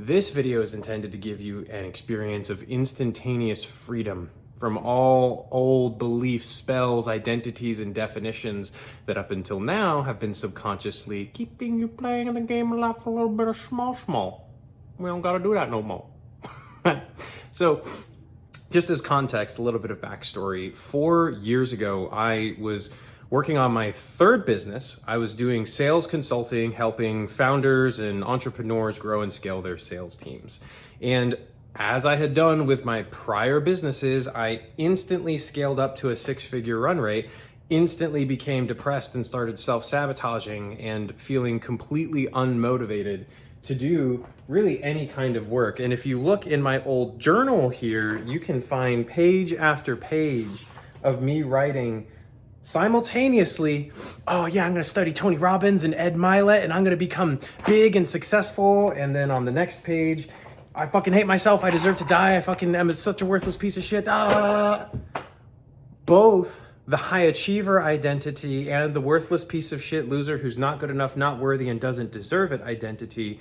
This video is intended to give you an experience of instantaneous freedom from all old beliefs, spells, identities, and definitions that up until now have been subconsciously keeping you playing in the game of life a little bit of small. We don't gotta do that no more. So, just as context, a little bit of backstory. 4 years ago, I was working on my third business. I was doing sales consulting, helping founders and entrepreneurs grow and scale their sales teams. And as I had done with my prior businesses, I instantly scaled up to a 6-figure run rate, instantly became depressed and started self-sabotaging and feeling completely unmotivated to do really any kind of work. And if you look in my old journal here, you can find page after page of me writing simultaneously, oh yeah, I'm gonna study Tony Robbins and Ed Milet and I'm gonna become big and successful. And then on the next page, I fucking hate myself, I deserve to die, I fucking am such a worthless piece of shit. Both the high achiever identity and the worthless piece of shit loser who's not good enough, not worthy, and doesn't deserve it identity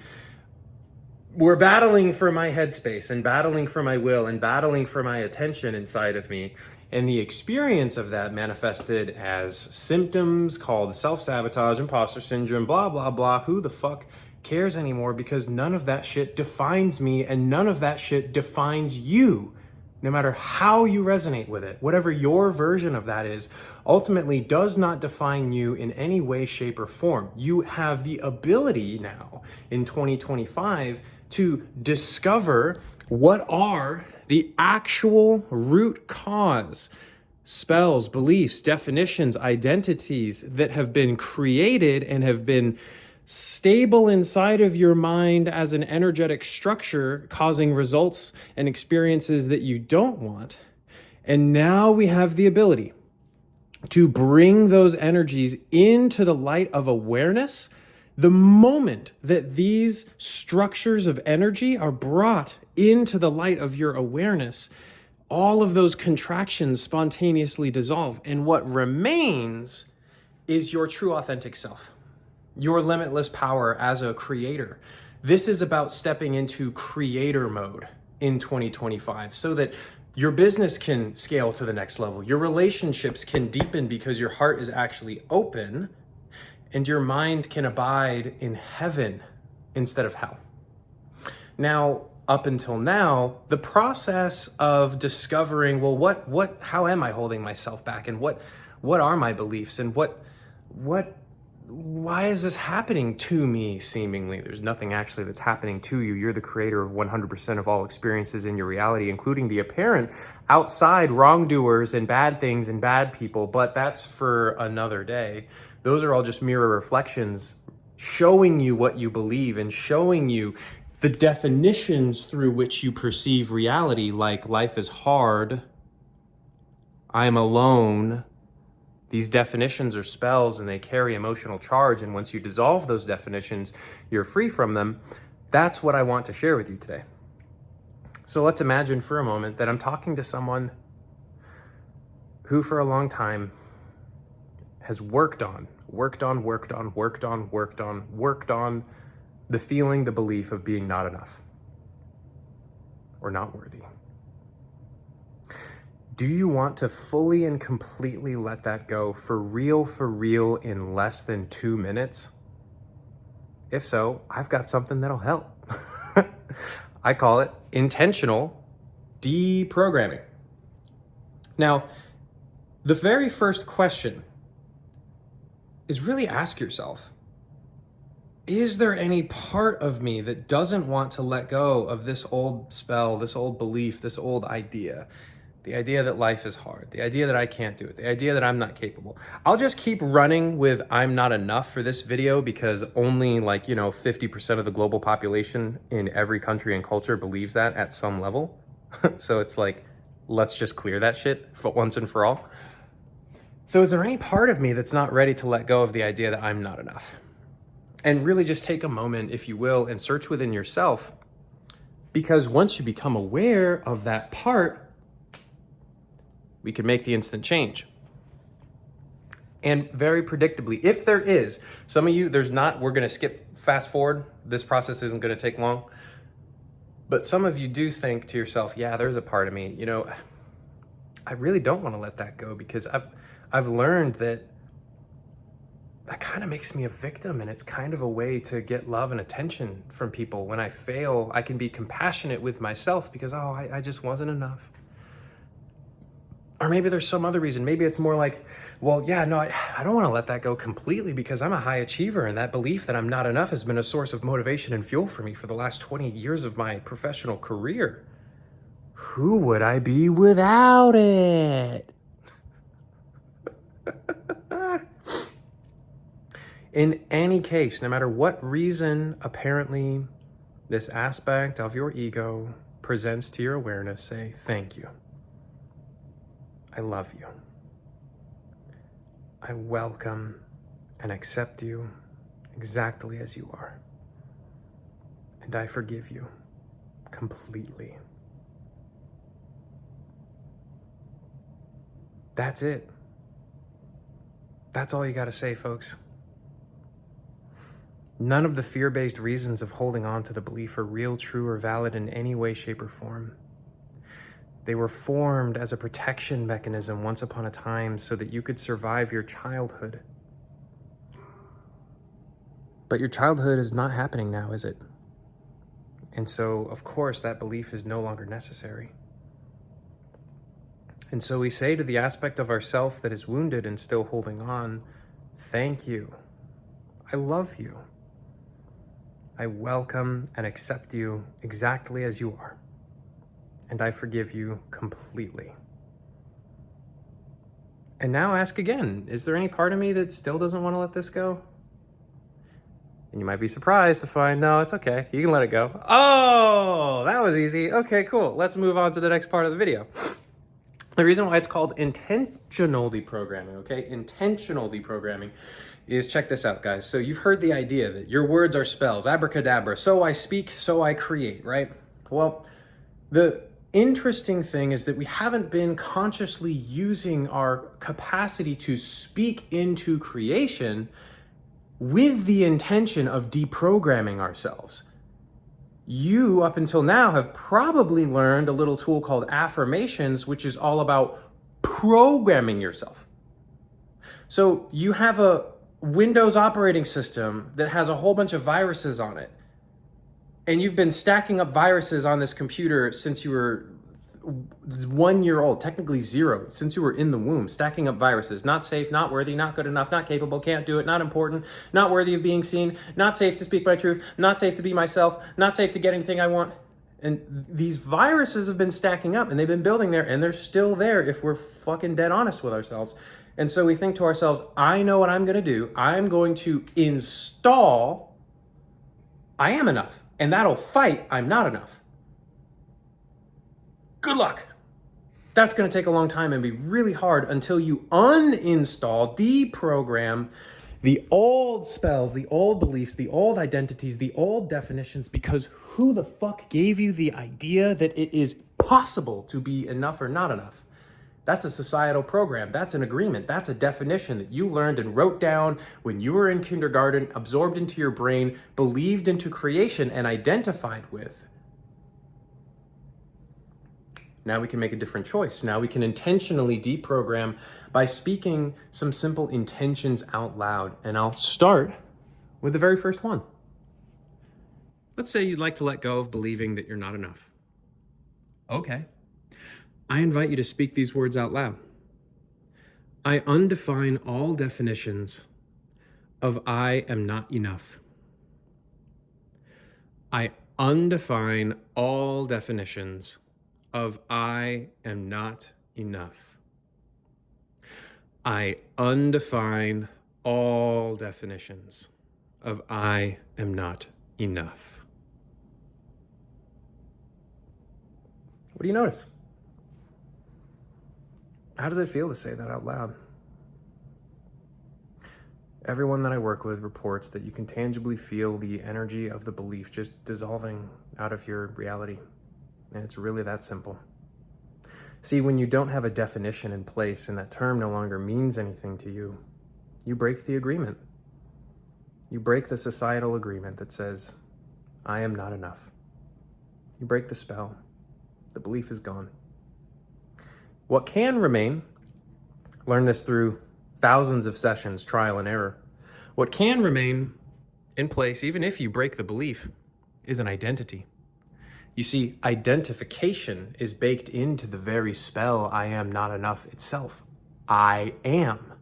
were battling for my headspace and battling for my will and battling for my attention inside of me. And the experience of that manifested as symptoms called self-sabotage, imposter syndrome, blah, blah, blah. Who the fuck cares anymore? Because none of that shit defines me and none of that shit defines you. No matter how you resonate with it, whatever your version of that is, ultimately does not define you in any way, shape, or form. You have the ability now in 2025 to discover what are the actual root cause spells, beliefs, definitions, identities that have been created and have been stable inside of your mind as an energetic structure, causing results and experiences that you don't want. And now we have the ability to bring those energies into the light of awareness. The moment that these structures of energy are brought into the light of your awareness, all of those contractions spontaneously dissolve. And what remains is your true authentic self, your limitless power as a creator. This is about stepping into creator mode in 2025 so that your business can scale to the next level. Your relationships can deepen because your heart is actually open and your mind can abide in heaven instead of hell. Now, up until now, the process of discovering, well, how am I holding myself back? And what are my beliefs? And why is this happening to me seemingly? There's nothing actually that's happening to you. You're the creator of 100% of all experiences in your reality, including the apparent outside wrongdoers and bad things and bad people, but that's for another day. Those are all just mirror reflections showing you what you believe and showing you the definitions through which you perceive reality, like life is hard, I'm alone. These definitions are spells and they carry emotional charge. And once you dissolve those definitions, you're free from them. That's what I want to share with you today. So let's imagine for a moment that I'm talking to someone who for a long time has worked on the feeling, the belief of being not enough or not worthy. Do you want to fully and completely let that go for real in less than 2 minutes? If so, I've got something that'll help. I call it intentional deprogramming. Now, the very first question is really ask yourself, is there any part of me that doesn't want to let go of this old spell, this old belief, this old idea? The idea that life is hard, the idea that I can't do it, the idea that I'm not capable. I'll just keep running with I'm not enough for this video because only 50% of the global population in every country and culture believes that at some level. So it's like, let's just clear that shit for once and for all. So is there any part of me that's not ready to let go of the idea that I'm not enough? And really just take a moment, if you will, and search within yourself, because once you become aware of that part, we can make the instant change. And very predictably, if there is, some of you, there's not, we're gonna skip fast forward. This process isn't gonna take long. But some of you do think to yourself, yeah, there's a part of me, I really don't want to let that go, because I've learned that kind of makes me a victim, and it's kind of a way to get love and attention from people. When I fail, I can be compassionate with myself because, I just wasn't enough. Or maybe there's some other reason. Maybe it's more like, well, yeah, no, I don't want to let that go completely because I'm a high achiever, and that belief that I'm not enough has been a source of motivation and fuel for me for the last 20 years of my professional career. Who would I be without it? In any case, no matter what reason apparently this aspect of your ego presents to your awareness, say, thank you. I love you. I welcome and accept you exactly as you are. And I forgive you completely. That's it. That's all you got to say, folks. None of the fear-based reasons of holding on to the belief are real, true, or valid in any way, shape, or form. They were formed as a protection mechanism once upon a time so that you could survive your childhood. But your childhood is not happening now, is it? And so, of course, that belief is no longer necessary. And so we say to the aspect of ourself that is wounded and still holding on, thank you. I love you. I welcome and accept you exactly as you are. And I forgive you completely. And now ask again, is there any part of me that still doesn't want to let this go? And you might be surprised to find, no, it's okay. You can let it go. Oh, that was easy. Okay, cool. Let's move on to the next part of the video. The reason why it's called intentional deprogramming, okay? Intentional deprogramming is, check this out, guys. So you've heard the idea that your words are spells, abracadabra, so I speak, so I create, right? Well, the interesting thing is that we haven't been consciously using our capacity to speak into creation with the intention of deprogramming ourselves. You, up until now, have probably learned a little tool called affirmations, which is all about programming yourself. So you have a Windows operating system that has a whole bunch of viruses on it. And you've been stacking up viruses on this computer since you were 1 year old, technically 0, since you were in the womb, stacking up viruses. Not safe, not worthy, not good enough, not capable, can't do it, not important, not worthy of being seen, not safe to speak my truth, not safe to be myself, not safe to get anything I want. And these viruses have been stacking up, and they've been building there, and they're still there if we're fucking dead honest with ourselves. And so we think to ourselves, I know what I'm going to do. I'm going to install I am enough, and that'll fight I'm not enough. Good luck. That's going to take a long time and be really hard until you uninstall, deprogram the old spells, the old beliefs, the old identities, the old definitions, because who the fuck gave you the idea that it is possible to be enough or not enough? That's a societal program. That's an agreement. That's a definition that you learned and wrote down when you were in kindergarten, absorbed into your brain, believed into creation, and identified with. Now we can make a different choice. Now we can intentionally deprogram by speaking some simple intentions out loud. And I'll start with the very first one. Let's say you'd like to let go of believing that you're not enough. Okay. I invite you to speak these words out loud. I undefine all definitions of I am not enough. I undefine all definitions of I am not enough. I undefine all definitions of I am not enough. What do you notice? How does it feel to say that out loud? Everyone that I work with reports that you can tangibly feel the energy of the belief just dissolving out of your reality. And it's really that simple. See, when you don't have a definition in place and that term no longer means anything to you, you break the agreement. You break the societal agreement that says, I am not enough. You break the spell. The belief is gone. What can remain, learn this through thousands of sessions, trial and error. What can remain in place, even if you break the belief, is an identity. You see, identification is baked into the very spell I am not enough itself. I am.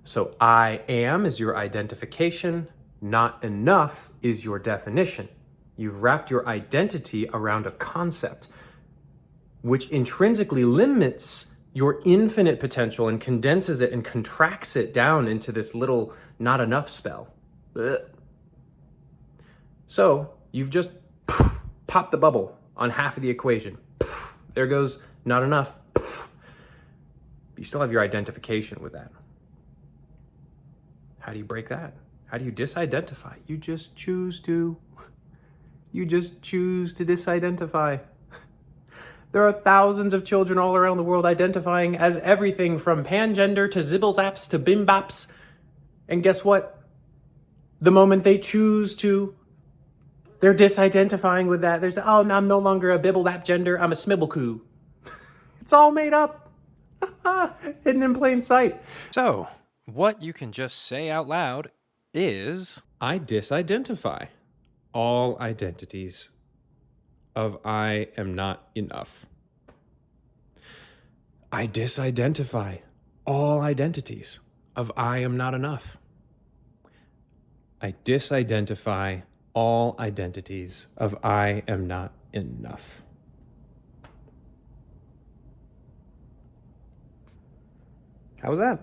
So I am is your identification, not enough is your definition. You've wrapped your identity around a concept, which intrinsically limits your infinite potential and condenses it and contracts it down into this little not enough spell. Ugh. So you've just popped the bubble on half of the equation. There goes not enough. You still have your identification with that. How do you break that? How do you disidentify? You just choose to. You just choose to disidentify. There are thousands of children all around the world identifying as everything from pangender to zibble-zaps to bimbaps. And guess what? The moment they choose to, they're disidentifying with that. There's, oh, I'm no longer a bibble-bap gender, I'm a smibblecoo. It's all made up. Hidden in plain sight. So, what you can just say out loud is, I disidentify all identities of I am not enough. I disidentify all identities of I am not enough. I disidentify all identities of I am not enough. How was that?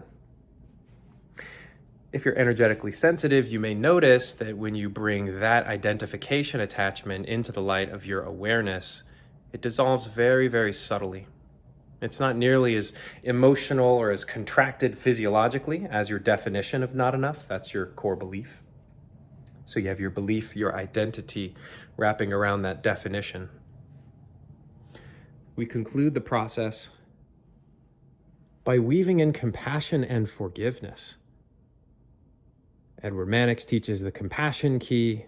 If you're energetically sensitive, you may notice that when you bring that identification attachment into the light of your awareness, it dissolves very, very subtly. It's not nearly as emotional or as contracted physiologically as your definition of not enough. That's your core belief. So you have your belief, your identity wrapping around that definition. We conclude the process by weaving in compassion and forgiveness. Edward Mannix teaches the compassion key.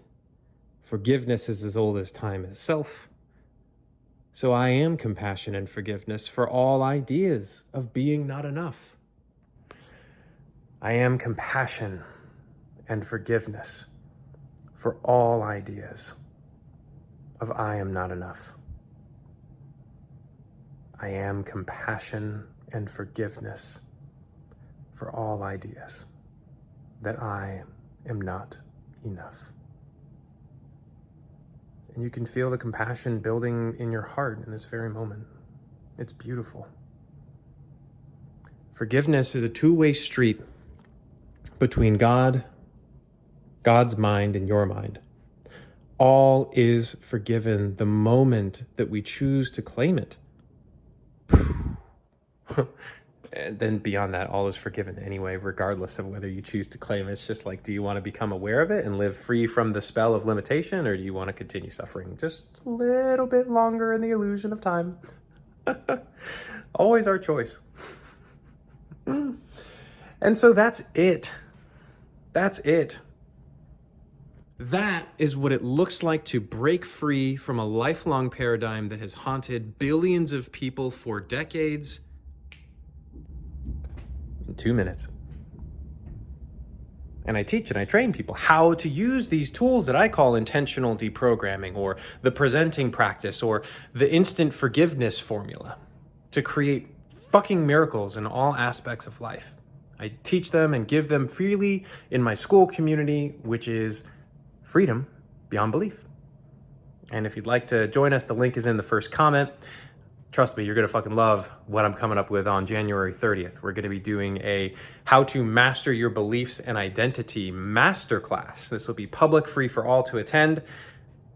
Forgiveness is as old as time itself. So I am compassion and forgiveness for all ideas of being not enough. I am compassion and forgiveness for all ideas of I am not enough. I am compassion and forgiveness for all ideas that I am not enough. And you can feel the compassion building in your heart in this very moment. It's beautiful. Forgiveness is a two-way street between God, God's mind, and your mind. All is forgiven the moment that we choose to claim it. And then beyond that, all is forgiven anyway, regardless of whether you choose to claim it. It's just like, do you want to become aware of it and live free from the spell of limitation, or do you want to continue suffering just a little bit longer in the illusion of time? Always our choice. And so that's it. That's it. That is what it looks like to break free from a lifelong paradigm that has haunted billions of people for decades. In 2 minutes. And I teach and I train people how to use these tools that I call intentional deprogramming, or the presenting practice, or the instant forgiveness formula, to create fucking miracles in all aspects of life. I teach them and give them freely in my school community, which is Freedom Beyond Belief. And if you'd like to join us, the link is in the first comment. Trust me, you're gonna fucking love what I'm coming up with on January 30th. We're gonna be doing a How to Master Your Beliefs and Identity Masterclass. This will be public, free for all to attend.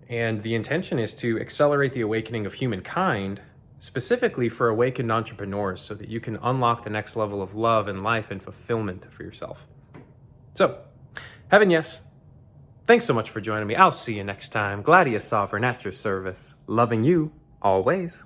And the intention is to accelerate the awakening of humankind, specifically for awakened entrepreneurs, so that you can unlock the next level of love and life and fulfillment for yourself. So, heaven yes. Thanks so much for joining me. I'll see you next time. Gladius Sovereign at your service. Loving you always.